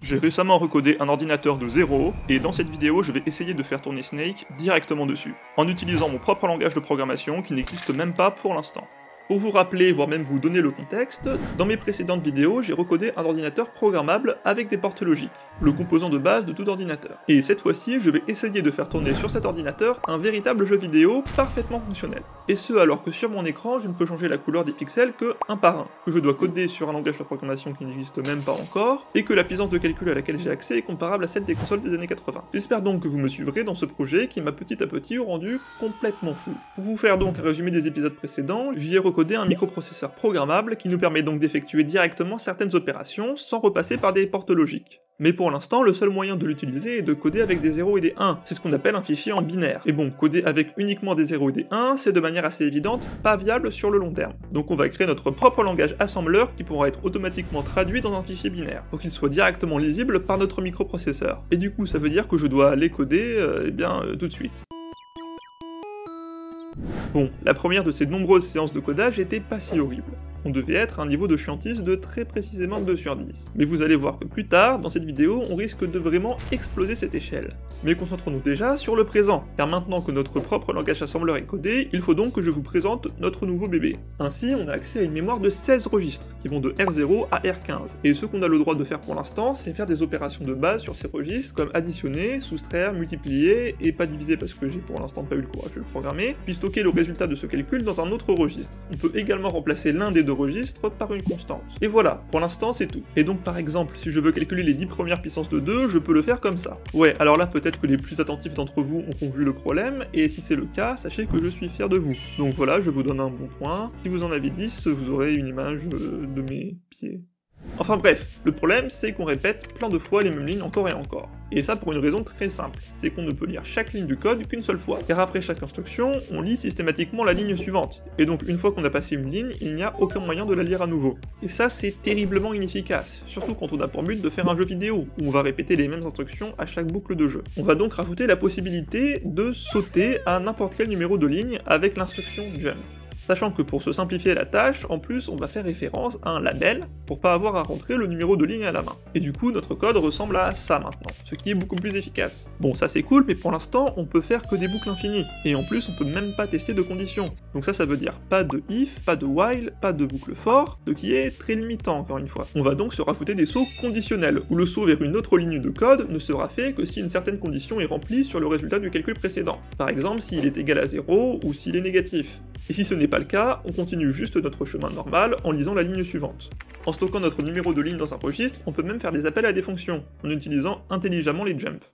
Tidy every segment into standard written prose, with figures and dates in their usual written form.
J'ai récemment recodé un ordinateur de 0, et dans cette vidéo je vais essayer de faire tourner Snake directement dessus, en utilisant mon propre langage de programmation qui n'existe même pas pour l'instant. Pour vous rappeler, voire même vous donner le contexte, dans mes précédentes vidéos, j'ai recodé un ordinateur programmable avec des portes logiques, le composant de base de tout ordinateur. Et cette fois-ci, je vais essayer de faire tourner sur cet ordinateur un véritable jeu vidéo parfaitement fonctionnel. Et ce alors que sur mon écran, je ne peux changer la couleur des pixels que un par un, que je dois coder sur un langage de programmation qui n'existe même pas encore, et que la puissance de calcul à laquelle j'ai accès est comparable à celle des consoles des années 80. J'espère donc que vous me suivrez dans ce projet qui m'a petit à petit rendu complètement fou. Pour vous faire donc un résumé des épisodes précédents, j'y ai recodé un microprocesseur programmable qui nous permet donc d'effectuer directement certaines opérations sans repasser par des portes logiques. Mais pour l'instant, le seul moyen de l'utiliser est de coder avec des 0 et des 1, c'est ce qu'on appelle un fichier en binaire. Et bon, coder avec uniquement des 0 et des 1, c'est de manière assez évidente pas viable sur le long terme. Donc on va créer notre propre langage assembleur qui pourra être automatiquement traduit dans un fichier binaire, pour qu'il soit directement lisible par notre microprocesseur. Et du coup, ça veut dire que je dois aller coder, tout de suite. Bon, la première de ces nombreuses séances de codage était pas si horrible. On devait être à un niveau de chiantise de très précisément 2 sur 10. Mais vous allez voir que plus tard, dans cette vidéo, on risque de vraiment exploser cette échelle. Mais concentrons-nous déjà sur le présent, car maintenant que notre propre langage assembleur est codé, il faut donc que je vous présente notre nouveau bébé. Ainsi, on a accès à une mémoire de 16 registres, qui vont de R0 à R15. Et ce qu'on a le droit de faire pour l'instant, c'est faire des opérations de base sur ces registres, comme additionner, soustraire, multiplier, et pas diviser parce que j'ai pour l'instant pas eu le courage de le programmer, puis stocker le résultat de ce calcul dans un autre registre. On peut également remplacer l'un des deux registres par une constante. Et voilà, pour l'instant c'est tout. Et donc par exemple, si je veux calculer les 10 premières puissances de 2, je peux le faire comme ça. Ouais, alors là peut-être que les plus attentifs d'entre vous ont vu le problème, et si c'est le cas, sachez que je suis fier de vous. Donc voilà, je vous donne un bon point. Si vous en avez 10, vous aurez une image de mes pieds. Enfin bref, le problème c'est qu'on répète plein de fois les mêmes lignes encore et encore. Et ça pour une raison très simple, c'est qu'on ne peut lire chaque ligne du code qu'une seule fois, car après chaque instruction, on lit systématiquement la ligne suivante. Et donc une fois qu'on a passé une ligne, il n'y a aucun moyen de la lire à nouveau. Et ça c'est terriblement inefficace, surtout quand on a pour but de faire un jeu vidéo, où on va répéter les mêmes instructions à chaque boucle de jeu. On va donc rajouter la possibilité de sauter à n'importe quel numéro de ligne avec l'instruction jump. Sachant que pour se simplifier la tâche, en plus on va faire référence à un label pour pas avoir à rentrer le numéro de ligne à la main. Et du coup notre code ressemble à ça maintenant, ce qui est beaucoup plus efficace. Bon ça c'est cool, mais pour l'instant on peut faire que des boucles infinies, et en plus on peut même pas tester de conditions. Donc ça veut dire pas de if, pas de while, pas de boucle for, ce qui est très limitant encore une fois. On va donc se rajouter des sauts conditionnels, où le saut vers une autre ligne de code ne sera fait que si une certaine condition est remplie sur le résultat du calcul précédent. Par exemple s'il est égal à 0 ou s'il est négatif. Et si ce n'est pas le cas, on continue juste notre chemin normal en lisant la ligne suivante. En stockant notre numéro de ligne dans un registre, on peut même faire des appels à des fonctions, en utilisant intelligemment les jumps.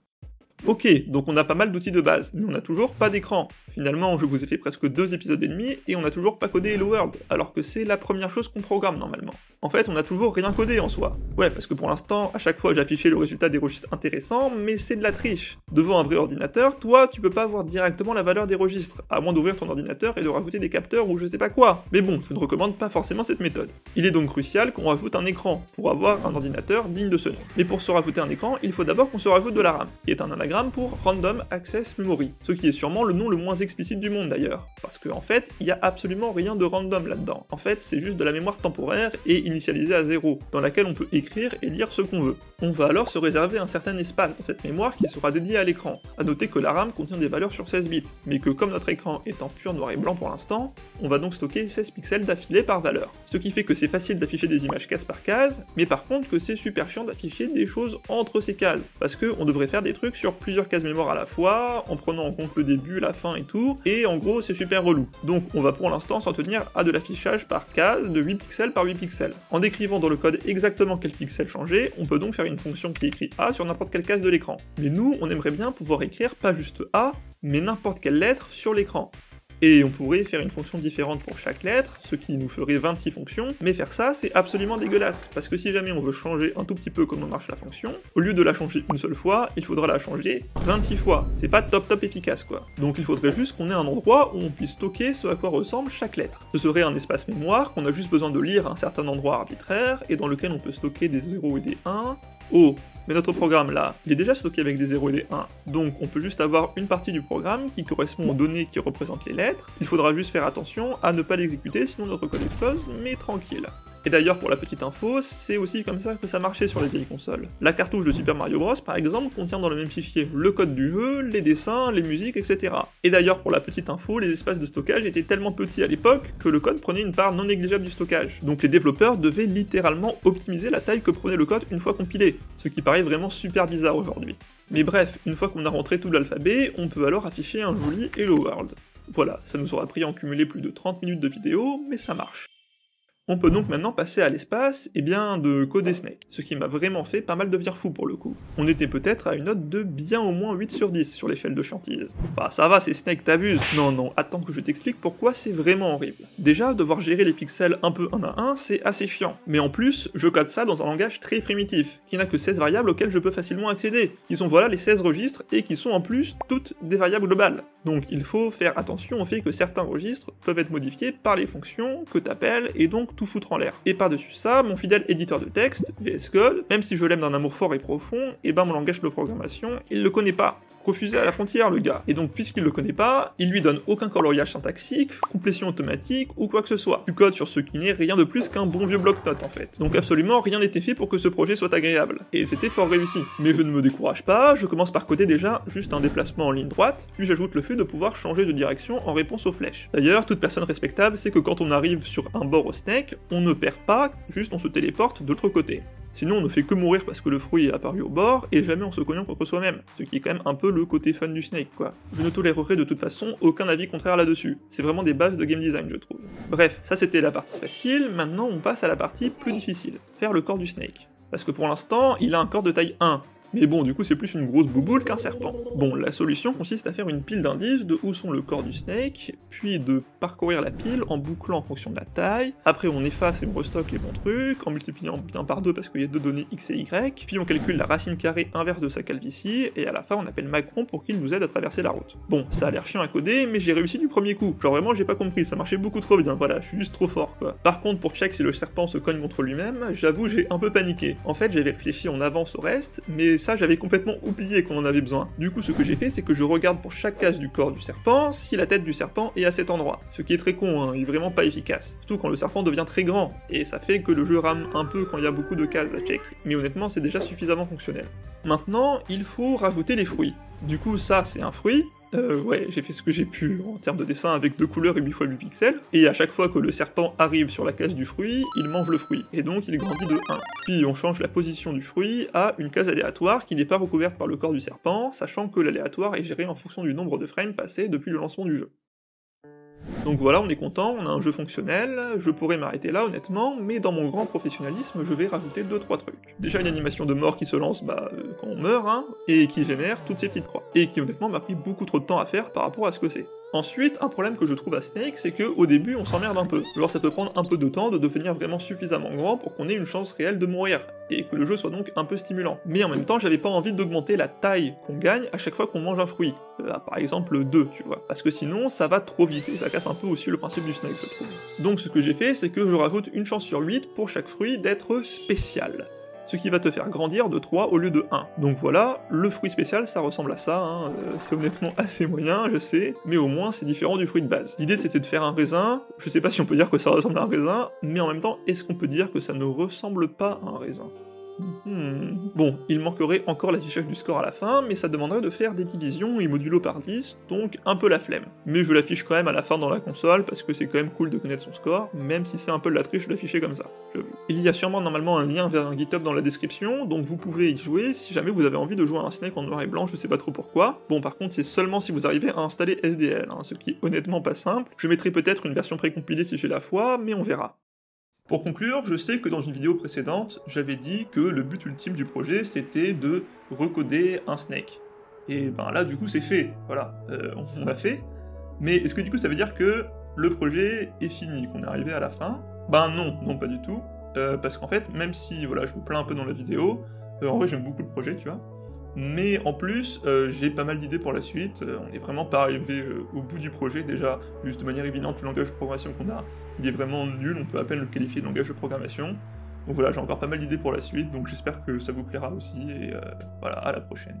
Ok, donc on a pas mal d'outils de base, mais on n'a toujours pas d'écran. Finalement, je vous ai fait presque 2 épisodes et demi, et on n'a toujours pas codé Hello World, alors que c'est la première chose qu'on programme normalement. En fait, on n'a toujours rien codé en soi. Ouais, parce que pour l'instant, à chaque fois j'affichais le résultat des registres intéressants, mais c'est de la triche. Devant un vrai ordinateur, toi, tu peux pas voir directement la valeur des registres, à moins d'ouvrir ton ordinateur et de rajouter des capteurs ou je sais pas quoi. Mais bon, je ne recommande pas forcément cette méthode. Il est donc crucial qu'on rajoute un écran, pour avoir un ordinateur digne de ce nom. Mais pour se rajouter un écran, il faut d'abord qu'on se rajoute de la RAM, qui est un anagramme pour Random Access Memory, ce qui est sûrement le nom le moins explicite du monde d'ailleurs, parce qu'en fait, il y a absolument rien de random là-dedans. En fait, c'est juste de la mémoire temporaire et initialisée à 0, dans laquelle on peut écrire et lire ce qu'on veut. On va alors se réserver un certain espace dans cette mémoire qui sera dédié à l'écran. A noter que la RAM contient des valeurs sur 16 bits, mais que comme notre écran est en pur noir et blanc pour l'instant, on va donc stocker 16 pixels d'affilée par valeur. Ce qui fait que c'est facile d'afficher des images case par case, mais par contre que c'est super chiant d'afficher des choses entre ces cases, parce qu'on devrait faire des trucs sur plusieurs cases mémoire à la fois, en prenant en compte le début, la fin et tout, et en gros c'est super relou. Donc on va pour l'instant s'en tenir à de l'affichage par case de 8 pixels par 8 pixels. En décrivant dans le code exactement quel pixel changer, on peut donc faire une fonction qui écrit A sur n'importe quelle case de l'écran. Mais nous, on aimerait bien pouvoir écrire pas juste A, mais n'importe quelle lettre sur l'écran. Et on pourrait faire une fonction différente pour chaque lettre, ce qui nous ferait 26 fonctions, mais faire ça c'est absolument dégueulasse, parce que si jamais on veut changer un tout petit peu comment marche la fonction, au lieu de la changer une seule fois, il faudra la changer 26 fois. C'est pas top efficace quoi. Donc il faudrait juste qu'on ait un endroit où on puisse stocker ce à quoi ressemble chaque lettre. Ce serait un espace mémoire qu'on a juste besoin de lire à un certain endroit arbitraire, et dans lequel on peut stocker des 0 et des 1. Oh, mais notre programme là, il est déjà stocké avec des 0 et des 1, donc on peut juste avoir une partie du programme qui correspond aux données qui représentent les lettres, il faudra juste faire attention à ne pas l'exécuter sinon notre code explose, mais tranquille. Et d'ailleurs, pour la petite info, c'est aussi comme ça que ça marchait sur les vieilles consoles. La cartouche de Super Mario Bros, par exemple, contient dans le même fichier le code du jeu, les dessins, les musiques, etc. Et d'ailleurs, pour la petite info, les espaces de stockage étaient tellement petits à l'époque que le code prenait une part non négligeable du stockage. Donc les développeurs devaient littéralement optimiser la taille que prenait le code une fois compilé, ce qui paraît vraiment super bizarre aujourd'hui. Mais bref, une fois qu'on a rentré tout l'alphabet, on peut alors afficher un joli Hello World. Voilà, ça nous aura pris en cumulé plus de 30 minutes de vidéo, mais ça marche. On peut donc maintenant passer à l'espace, et bien de coder Snake, ce qui m'a vraiment fait pas mal devenir fou pour le coup. On était peut-être à une note de bien au moins 8 sur 10 sur l'échelle de chiantise. Bah ça va, c'est Snake, t'abuses. Non, attends que je t'explique pourquoi c'est vraiment horrible. Déjà, devoir gérer les pixels un peu un à un, c'est assez chiant. Mais en plus, je code ça dans un langage très primitif, qui n'a que 16 variables auxquelles je peux facilement accéder, qui sont voilà les 16 registres, et qui sont en plus toutes des variables globales. Donc il faut faire attention au fait que certains registres peuvent être modifiés par les fonctions que t'appelles, et donc tout foutre en l'air. Et par-dessus ça, mon fidèle éditeur de texte, VS Code, même si je l'aime d'un amour fort et profond, et ben mon langage de programmation, il le connaît pas. Refusé à la frontière, le gars. Et donc, puisqu'il le connaît pas, il lui donne aucun coloriage syntaxique, complétion automatique, ou quoi que ce soit. Du code sur ce qui n'est rien de plus qu'un bon vieux bloc-notes, en fait. Donc absolument rien n'était fait pour que ce projet soit agréable. Et c'était fort réussi. Mais je ne me décourage pas, je commence par coder déjà juste un déplacement en ligne droite, puis j'ajoute le fait de pouvoir changer de direction en réponse aux flèches. D'ailleurs, toute personne respectable sait que quand on arrive sur un bord au Snake, on ne perd pas, juste on se téléporte de l'autre côté. Sinon on ne fait que mourir parce que le fruit est apparu au bord, et jamais en se cognant contre soi-même, ce qui est quand même un peu le côté fun du Snake quoi. Je ne tolérerai de toute façon aucun avis contraire là-dessus, c'est vraiment des bases de game design je trouve. Bref, ça c'était la partie facile, maintenant on passe à la partie plus difficile, faire le corps du Snake. Parce que pour l'instant, il a un corps de taille 1, mais bon, du coup c'est plus une grosse bouboule qu'un serpent. Bon, la solution consiste à faire une pile d'indices de où sont le corps du Snake, puis de parcourir la pile en bouclant en fonction de la taille, après on efface et on restocke les bons trucs, en multipliant bien par 2 parce qu'il y a deux données x et y, puis on calcule la racine carrée inverse de sa calvitie, et à la fin on appelle Macron pour qu'il nous aide à traverser la route. Bon, ça a l'air chiant à coder, mais j'ai réussi du premier coup, genre vraiment j'ai pas compris, ça marchait beaucoup trop bien, voilà, je suis juste trop fort quoi. Par contre, pour check si le serpent se cogne contre lui-même, j'avoue j'ai un peu paniqué. En fait j'avais réfléchi en avance au reste, mais ça j'avais complètement oublié qu'on en avait besoin. Du coup ce que j'ai fait c'est que je regarde pour chaque case du corps du serpent si la tête du serpent est à cet endroit. Ce qui est très con, hein, et vraiment pas efficace. Surtout quand le serpent devient très grand, et ça fait que le jeu rame un peu quand il y a beaucoup de cases à check. Mais honnêtement c'est déjà suffisamment fonctionnel. Maintenant, il faut rajouter les fruits. Du coup ça c'est un fruit, ouais, j'ai fait ce que j'ai pu en termes de dessin avec 2 couleurs et 8 x 8 pixels, et à chaque fois que le serpent arrive sur la case du fruit, il mange le fruit, et donc il grandit de 1. Puis on change la position du fruit à une case aléatoire qui n'est pas recouverte par le corps du serpent, sachant que l'aléatoire est géré en fonction du nombre de frames passés depuis le lancement du jeu. Donc voilà, on est content, on a un jeu fonctionnel, je pourrais m'arrêter là honnêtement, mais dans mon grand professionnalisme, je vais rajouter 2-3 trucs. Déjà une animation de mort qui se lance quand on meurt, hein, et qui génère toutes ces petites croix, et qui honnêtement m'a pris beaucoup trop de temps à faire par rapport à ce que c'est. Ensuite, un problème que je trouve à Snake, c'est que au début on s'emmerde un peu. Genre ça peut prendre un peu de temps de devenir vraiment suffisamment grand pour qu'on ait une chance réelle de mourir, et que le jeu soit donc un peu stimulant. Mais en même temps, j'avais pas envie d'augmenter la taille qu'on gagne à chaque fois qu'on mange un fruit. Par exemple 2, tu vois. Parce que sinon, ça va trop vite, et ça casse un peu aussi le principe du Snake, je trouve. Donc ce que j'ai fait, c'est que je rajoute une chance sur 8 pour chaque fruit d'être spécial. Ce qui va te faire grandir de 3 au lieu de 1. Donc voilà, le fruit spécial ça ressemble à ça, hein. C'est honnêtement assez moyen, je sais, mais au moins c'est différent du fruit de base. L'idée c'était de faire un raisin, je sais pas si on peut dire que ça ressemble à un raisin, mais en même temps, est-ce qu'on peut dire que ça ne ressemble pas à un raisin ? Bon, il manquerait encore l'affichage du score à la fin, mais ça demanderait de faire des divisions et modulo par 10, donc un peu la flemme. Mais je l'affiche quand même à la fin dans la console, parce que c'est quand même cool de connaître son score, même si c'est un peu de la triche de l'afficher comme ça, j'avoue. Il y a sûrement normalement un lien vers un GitHub dans la description, donc vous pouvez y jouer si jamais vous avez envie de jouer à un Snake en noir et blanc, je sais pas trop pourquoi. Bon par contre c'est seulement si vous arrivez à installer SDL, hein, ce qui est honnêtement pas simple. Je mettrai peut-être une version précompilée si j'ai la foi, mais on verra. Pour conclure, je sais que dans une vidéo précédente, j'avais dit que le but ultime du projet c'était de recoder un Snake. Et ben là du coup c'est fait, voilà, on l'a fait. Mais est-ce que du coup ça veut dire que le projet est fini, qu'on est arrivé à la fin? Ben non pas du tout, parce qu'en fait, même si voilà, je me plains un peu dans la vidéo, en vrai j'aime beaucoup le projet, tu vois. Mais en plus, j'ai pas mal d'idées pour la suite, on est vraiment pas arrivé au bout du projet, déjà, juste de manière évidente, le langage de programmation qu'on a, il est vraiment nul, on peut à peine le qualifier de langage de programmation. Donc voilà, j'ai encore pas mal d'idées pour la suite, donc j'espère que ça vous plaira aussi, et voilà, à la prochaine.